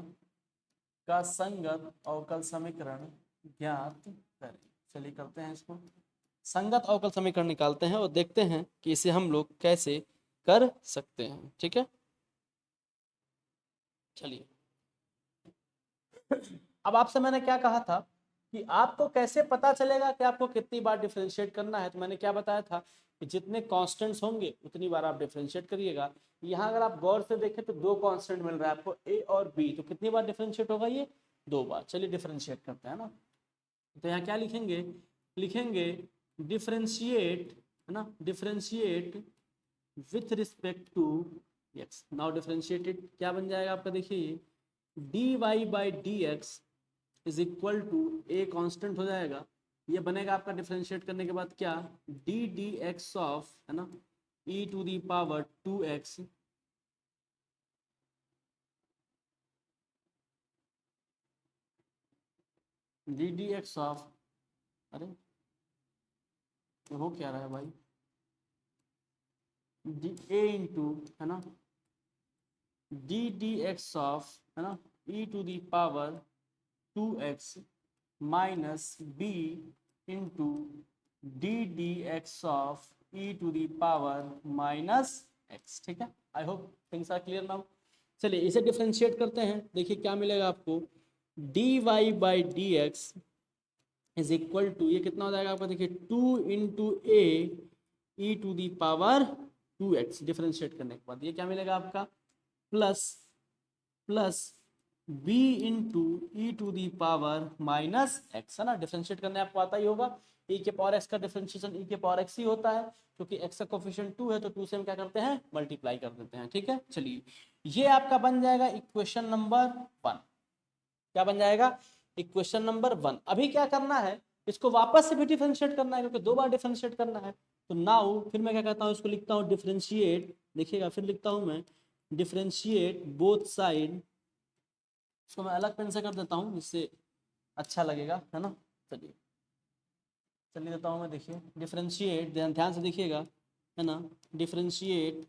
का संगत अवकल समीकरण ज्ञात करें। चलिए करते हैं इसको, संगत अवकल समीकरण निकालते हैं और देखते हैं कि इसे हम लोग कैसे कर सकते हैं, ठीक है। चलिए अब आपसे मैंने क्या कहा था कि आपको कैसे पता चलेगा कि आपको कितनी बार डिफरेंशिएट करना है, तो मैंने क्या बताया था कि जितने कांस्टेंट्स होंगे उतनी बार आप डिफरेंशिएट करिएगा। यहाँ अगर आप गौर से देखें तो दो कांस्टेंट मिल रहा है आपको, ए और बी, तो कितनी बार डिफरेंशिएट होगा, ये दो बार। चलिए डिफरेंशिएट करते हैं ना। तो यहाँ क्या लिखेंगे, लिखेंगे डिफरेंशिएट, है ना, differentiate with respect to x. Now differentiated क्या बन जाएगा आपका, देखिए D Y by D x is equal to a constant हो जाएगा, ये बनेगा आपका डिफरेंशिएट करने के बाद क्या, डी डी एक्स ऑफ, है ना, e to the power 2x d d x of, अरे ये हो क्या रहा है भाई, डी ए इंटू, है ना, डी डी एक्स ऑफ, है ना, e to the power 2x minus b into d d x of e to the power minus x, ठीक है। I hope things are clear now. चलिए इसे डिफरेंशिएट करते हैं, देखिए क्या मिलेगा आपको, d Y by D x is equal to, ये कितना हो जाएगा आपका, देखिए 2 into a e to the power 2x, differentiate करने के बाद ये क्या मिलेगा आपका, plus b into e to the power minus x, है ना। डिफरेंशिएट करने आपको आता ही होगा, e के पावर x का डिफरेंशिएशन e के पावर x ही होता है, क्योंकि x का कोफिशिएंट 2 है तो 2 से हम क्या करते हैं, मल्टीप्लाई कर देते हैं, ठीक है। चलिए ये आपका बन जाएगा इक्वेशन नंबर 1। क्या बन जाएगा, इक्वेशन नंबर 1। अभी क्या करना है, इसको वापस से भी डिफरेंशिएट करना है, क्योंकि दो बार डिफरेंशिएट करना है। तो नाउ फिर मैं क्या कहता हूँ, इसको लिखता हूँ डिफरेंशिएट, देखिएगा फिर लिखता हूँ मैं डिफरेंशिएट बोथ साइड, इसको मैं अलग पेन से कर देता हूँ जिससे अच्छा लगेगा, है ना। चलिए चलिए देता हूँ मैं, देखिए डिफरेंशिएट, ध्यान से देखिएगा, है ना, डिफरेंशिएट,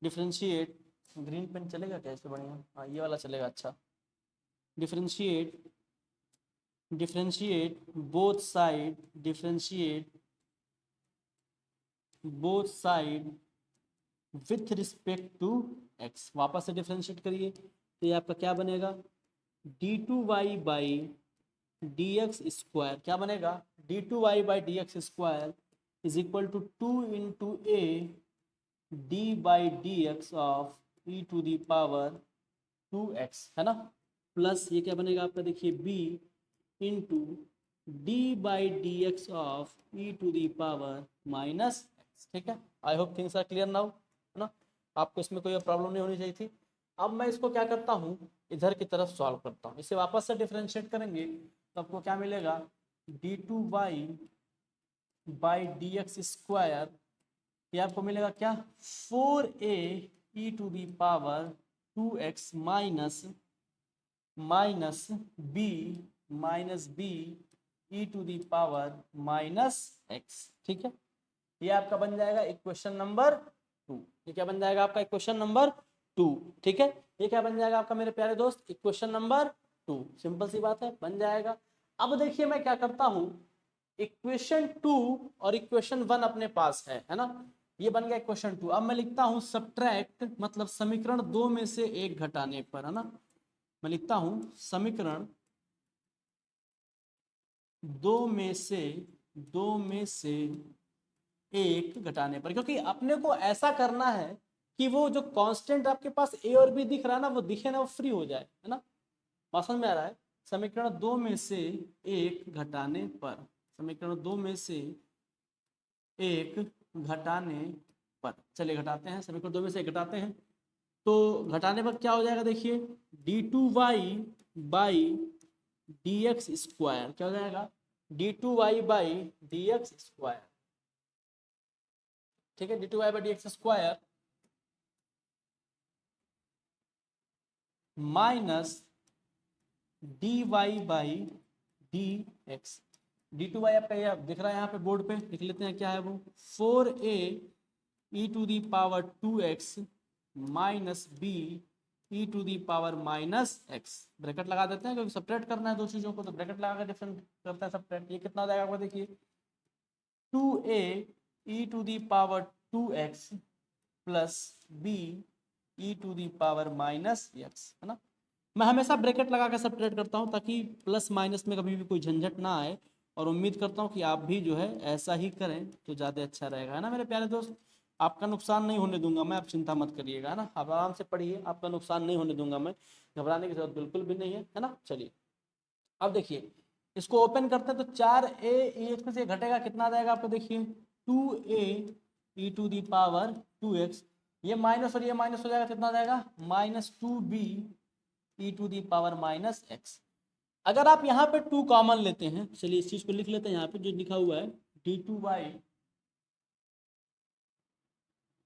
डिफरेंशिएट, ग्रीन पेन चलेगा क्या इससे बढ़िया, हाँ ये वाला चलेगा, अच्छा। Differentiate, differentiate both side, differentiate both side with respect to x. वापस से डिफरेंशिएट करिए तो ये आपका क्या बनेगा, d two Y by D x square, क्या बनेगा, d two Y by D x square is equal to 2 into a d by D x of e to the power 2x, है ना, प्लस ये क्या बनेगा आपका, देखिए b into d by D x of e to the power minus x. ठीक है, I hope things are clear now, है ना, आपको इसमें कोई प्रॉब्लम नहीं होनी चाहिए थी। अब मैं इसको क्या करता हूँ, इधर की तरफ सॉल्व करता हूँ, इसे वापस से डिफ्रेंशिएट करेंगे तो आपको क्या मिलेगा, d two Y by D x square, ये आपको मिलेगा क्या, 4a e to the power 2x minus b e to the power minus x. ठीक है, ये आपका बन जाएगा इक्वेशन नंबर 2। ये क्या बन जाएगा आपका, इक्वेशन नंबर 2। ठीक है, ये क्या बन जाएगा आपका मेरे प्यारे दोस्त, इक्वेशन नंबर 2। सिंपल सी बात है, बन जाएगा। अब देखिए मैं क्या करता हूं, इक्वेशन 2 और इक्वेशन 1 अपने पास है ना, ये बन गया इक्वेशन 2। अब मैं लिखता हूं सब्ट्रैक्ट, मतलब समीकरण 2 में से 1 घटाने पर, है ना, मैं लिखता हूं समीकरण 2 में से 1 घटाने पर, क्योंकि अपने को ऐसा करना है कि वो जो कांस्टेंट आपके पास ए और बी दिख रहा है ना, वो दिखे ना, वो फ्री हो जाए, है ना, बात समझ में आ रहा है। समीकरण 2 में से 1 घटाने पर, समीकरण 2 में से 1 घटाने पर, चलिए घटाते हैं, समीकरण 2 में से 1 घटाते हैं, तो घटाने पर क्या हो जाएगा, देखिए D two Y by D x square, क्या हो जाएगा, d two Y by D x square. ठीक है, d two Y by D x square minus d Y by D x. D two y आपका ये दिख रहा है यहाँ पे बोर्ड पे, लिख लेते हैं क्या है वो, 4a e to the power 2x minus b e to the power minus x. Bracket लगा देते हैं क्योंकि सपरेट करना है दो चीज़ों को, तो ब्रैकेट लगा कर डिफरेंट करता है सपरेट। ये कितना हो जाएगा आपको, देखिए 2a e to the power 2x plus b e to the power minus x, है ना। मैं हमेशा ब्रैकेट लगा कर सपरेट करता हूँ ताकि प्लस माइनस में कभी भी कोई झंझट ना आए, और उम्मीद करता हूँ कि आप भी जो है ऐसा ही करें तो ज़्यादा अच्छा रहेगा, है ना मेरे प्यारे दोस्त। आपका नुकसान नहीं होने दूंगा मैं, आप चिंता मत करिएगा, है ना, आप आराम से पढ़िए, आपका नुकसान नहीं होने दूंगा मैं, घबराने की जरूरत बिल्कुल भी नहीं है ना। चलिए अब देखिए इसको ओपन करते हैं, तो 4a में से घटेगा कितना आ जाएगा आपको, देखिए 2a e to the power 2x, ये माइनस और ये माइनस हो जाएगा, कितना आ जाएगा, minus 2b e to the power minus x. अगर आप यहाँ पे 2 कॉमन लेते हैं, चलिए इस चीज को लिख लेते हैं यहाँ पे जो लिखा हुआ है, डी टू वाई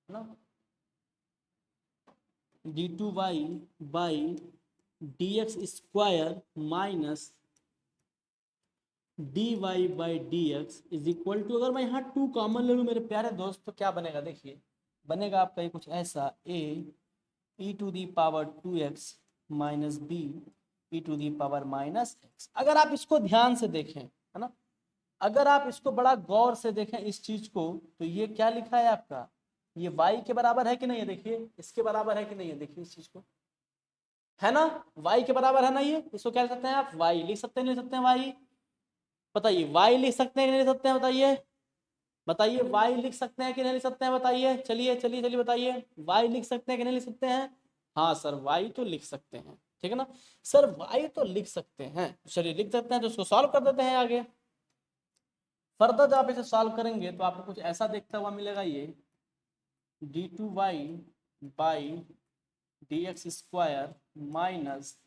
ना, D two Y by D x square minus d Y by D x is equal to, अगर मैं यहाँ 2 कॉमन ले लूँ मेरे प्यारे दोस्त, तो क्या बनेगा, देखिए बनेगा आपका ये कुछ ऐसा, a e to the power 2x minus b e to the power minus x. अगर आप इसको ध्यान से देखें, है ना, अगर आप इसको बड़ा गौर से देखें इस चीज को, तो ये क्या लिखा है आपका, ये y के बराबर है कि नहीं है, देखिए इसके बराबर है कि नहीं है, देखिए इस चीज को, है ना, y के बराबर है ना, ये इसको क्या लिख सकते हैं आप, y लिख सकते हैं, नहीं लिख सकते हैं y, बताइए y लिख सकते हैं कि नहीं लिख सकते हैं, बताइए बताइए, y लिख सकते हैं कि नहीं लिख सकते हैं, बताइए, चलिए चलिए चलिए बताइए, y लिख सकते हैं कि नहीं लिख सकते हैं, हाँ सर y तो लिख सकते हैं, ठीक है ना सर, y तो लिख सकते हैं, चलिए लिख सकते हैं, तो इसको सॉल्व कर देते हैं आगे। फर्दर जब आप इसे सॉल्व करेंगे तो आपको कुछ ऐसा देखता हुआ मिलेगा, ये d two Y by D x square minus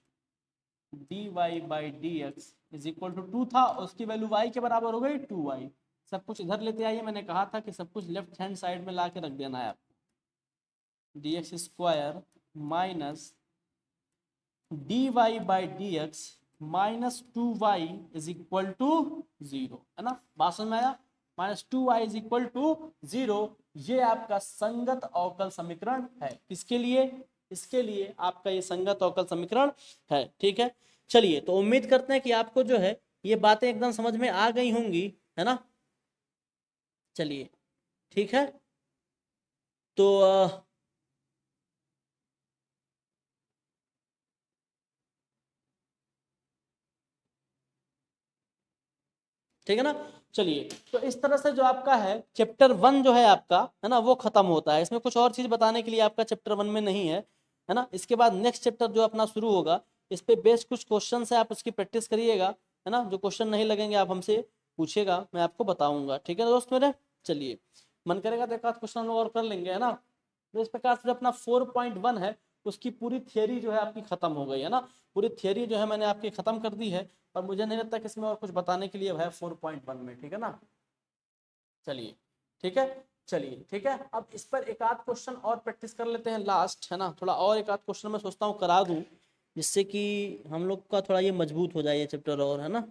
d Y by D x is equal to 2 था, उसकी वैल्यू y के बराबर हो गई 2y। सब कुछ इधर लेते आइए, मैंने कहा था कि सब कुछ लेफ्ट हैंड साइड में ला के रख देना है आपको, d x square minus d Y by D x minus 2y is equal to 0, है ना, बात समझ में आया, minus 2y is equal to 0। ये आपका संगत अवकल समीकरण है, किसके लिए, इसके लिए आपका ये संगत अवकल समीकरण है, ठीक है। चलिए तो उम्मीद करते हैं कि आपको जो है ये बातें एकदम समझ में आ गई होंगी, है ना। चलिए ठीक है, तो ठीक है ना, चलिए, तो इस तरह से जो आपका है चैप्टर 1 जो है आपका, है ना, वो खत्म होता है। इसमें कुछ और चीज बताने के लिए आपका चैप्टर 1 में नहीं है ना। इसके बाद नेक्स्ट चैप्टर जो अपना शुरू होगा, इस पे बेस्ड कुछ क्वेश्चन है, आप उसकी प्रैक्टिस करिएगा, है ना। जो क्वेश्चन नहीं लगेंगे आप हमसे पूछेगा, मैं आपको बताऊंगा, ठीक है ना दोस्त मेरे। चलिए, मन करेगा तो एक आध क्वेश्चन हम लोग और कर लेंगे, है ना। तो इस प्रकार से जो अपना 4.1 है उसकी पूरी थियोरी जो है आपकी खत्म हो गई, है ना। पूरी थियोरी जो है मैंने आपकी खत्म कर दी है, और मुझे नहीं लगता कि इसमें और कुछ बताने के लिए है 4.1 में, ठीक है ना। चलिए, ठीक है। चलिए, ठीक है, अब इस पर एक आध क्वेश्चन और प्रैक्टिस कर लेते हैं लास्ट, है ना। थोड़ा और एक आध क्वेश्चन मैं सोचता हूँ करा दूं, जिससे कि हम लोग का थोड़ा ये मजबूत हो जाए ये चैप्टर, और है ना।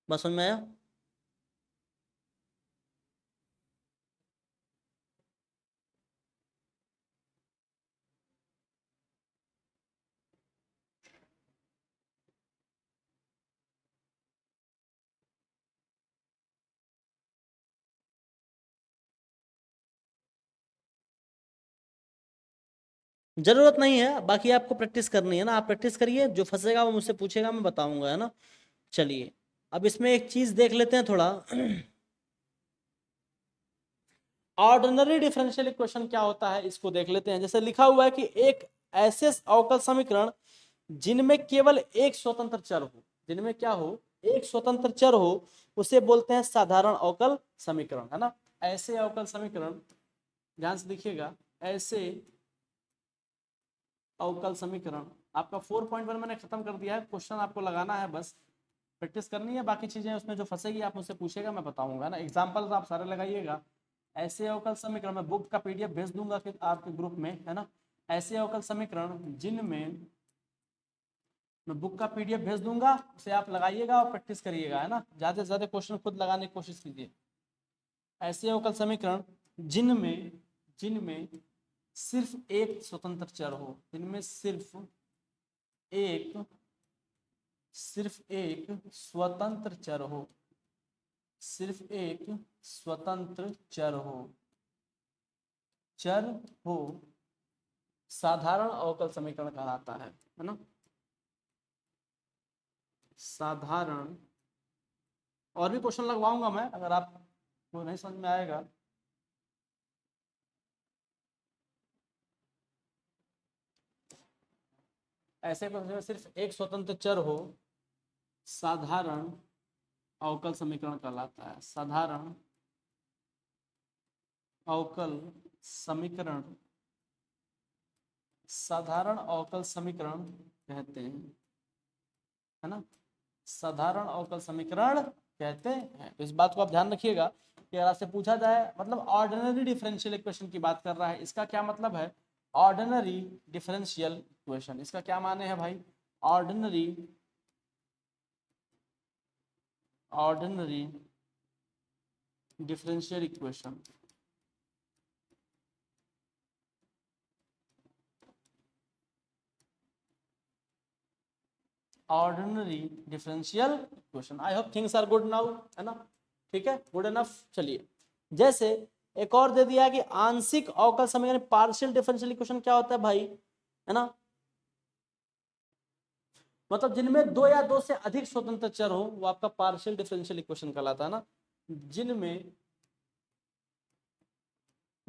बस समझ में आया। जरूरत नहीं है, बाकी आपको प्रैक्टिस करनी है ना। आप प्रैक्टिस करिए, जो फंसेगा वो मुझसे पूछेगा, मैं बताऊंगा, है ना। चलिए, अब इसमें एक चीज देख लेते हैं थोड़ा। ऑर्डिनरी डिफरेंशियल इक्वेशन क्या होता है इसको देख लेते हैं। जैसे लिखा हुआ है कि एक ऐसे अवकल समीकरण जिनमें केवल एक स्वतंत्र चर हो, जिनमें क्या हो, एक स्वतंत्र चर हो, उसे बोलते हैं साधारण अवकल समीकरण, है ना। ऐसे अवकल समीकरण, ध्यान से देखिएगा, ऐसे अवकल समीकरण। आपका 4.1 मैंने खत्म कर दिया है, क्वेश्चन आपको लगाना है, बस प्रैक्टिस करनी है, बाकी चीजें उसमें जो फंसेगी आप मुझसे पूछेगा, मैं बताऊंगा ना। एग्जाम्पल आप सारे लगाइएगा। ऐसे अवकल समीकरण, मैं बुक का पीडीएफ भेज दूंगा कि आपके ग्रुप में, है ना। ऐसे अवकल समीकरण जिनमें, मैं बुक का पीडीएफ भेज दूंगा, उसे आप लगाइएगा और प्रैक्टिस करिएगा, है ना। ज्यादा से ज्यादा क्वेश्चन खुद लगाने की कोशिश कीजिए। ऐसे अवकल समीकरण जिनमें जिनमें सिर्फ एक स्वतंत्र चर हो, जिनमें एक सिर्फ एक स्वतंत्र चर हो, सिर्फ एक स्वतंत्र चर हो, साधारण अवकल समीकरण कहलाता है ना। साधारण, और भी क्वेश्चन लगवाऊंगा मैं, अगर आपको नहीं समझ में आएगा। ऐसे क्वेश्चन में सिर्फ एक स्वतंत्र चर हो, साधारण अवकल समीकरण कहलाता है। साधारण अवकल समीकरण, साधारण अवकल समीकरण कहते हैं, है ना। साधारण अवकल समीकरण कहते हैं। तो इस बात को आप ध्यान रखिएगा कि अगर आपसे पूछा जाए, मतलब ऑर्डिनरी डिफरेंशियल इक्वेशन की बात कर रहा है, इसका क्या मतलब है। ऑर्डिनरी डिफरेंशियल इक्वेशन, इसका क्या माने है भाई। Ordinary ordinary differential equation, ordinary differential equation. I hope things are good now, है ना। ठीक है, गुड इनफ। चलिए, जैसे एक और दे दिया कि आंशिक अवकल समीकरण, पार्शियल डिफरेंशियल इक्वेशन क्या होता है भाई, है ना। मतलब जिनमें दो या दो से अधिक स्वतंत्र चर हो, वो आपका पार्शियल डिफरेंशियल इक्वेशन कहलाता है ना। जिनमें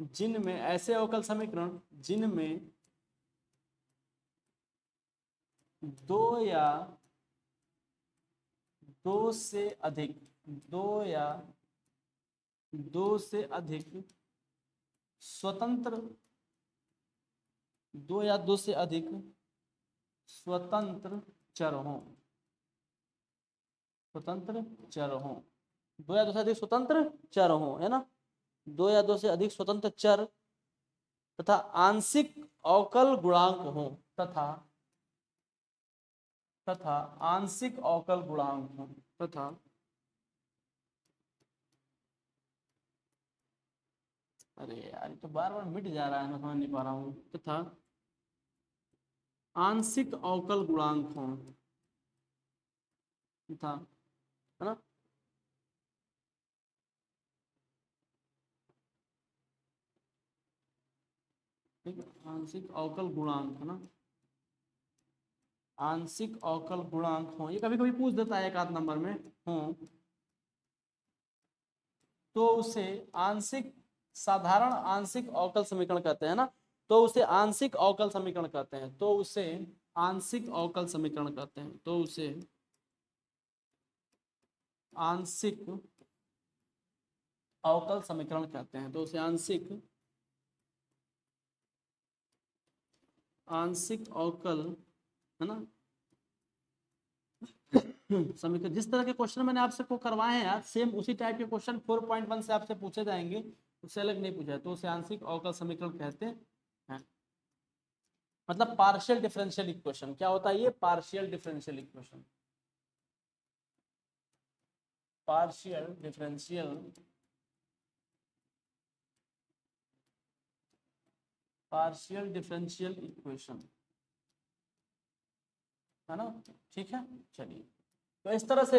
जिनमें ऐसे अवकल समीकरण जिनमें दो या दो से अधिक दो या दो से अधिक स्वतंत्र दो या दो से अधिक स्वतंत्र चर हों, स्वतंत्र चर हों, दो या दो से अधिक स्वतंत्र चर हों, है ना। दो या दो से अधिक स्वतंत्र चर तथा आंशिक अवकल गुणांक हों, तथा तथा आंशिक अवकल गुणांक हों, तथा, अरे यार ये तो बार बार मिट जा रहा है, मैं समझ नहीं पा रहा हूँ। तथा आंशिक अवकल गुणांक हों, तथा, है ना। ठीक है, आंशिक अवकल गुणांक, है ना। आंशिक अवकल गुणांक हो, ये कभी कभी पूछ देता है एक आध नंबर में, हो, तो उसे आंशिक साधारण आंशिक अवकल समीकरण कहते हैं ना, तो उसे आंशिक अवकल समीकरण कहते हैं, तो उसे आंशिक अवकल समीकरण कहते हैं, तो उसे आंशिक अवकल समीकरण कहते हैं, तो उसे आंशिक अवकल, है ना, समीकरण। जिस तरह के क्वेश्चन मैंने आपसे को करवाए हैं यार, सेम उसी टाइप के क्वेश्चन 4.1 से आपसे पूछे जाएंगे, उससे अलग नहीं पूछा है, तो उसे आंशिक अवकल समीकरण कहते हैं। मतलब पार्शियल डिफरेंशियल इक्वेशन क्या होता है, ये partial differential equation, partial differential, partial differential equation, है ना, ठीक है। चलिए, तो इस तरह से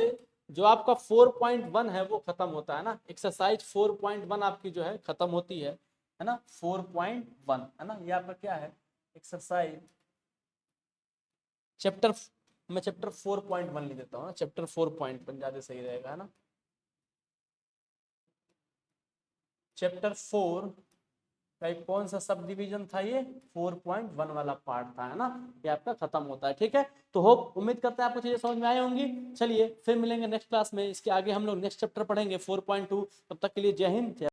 जो आपका 4.1 है वो खत्म होता है ना, एक्सरसाइज 4.1 आपकी जो है खत्म होती है ना, 4.1, है ना, ये आपका क्या है, एक्सरसाइज चैप्टर, मैं चैप्टर 4.1 लिख देता हूँ ना, चैप्टर 4.1 ज्यादा सही रहेगा, है ना। चैप्टर 4 का एक कौन सा सब डिवीजन था, ये 4.1 वाला पार्ट था, है ना, ये आपका खत्म होता है, ठीक है। तो होप, उम्मीद करते हैं आपको चीजें समझ में आई होंगी। चलिए फिर मिलेंगे नेक्स्ट क्लास में, इसके आगे हम लोग नेक्स्ट चैप्टर पढ़ेंगे 4.2। तब तक के लिए जय हिंद।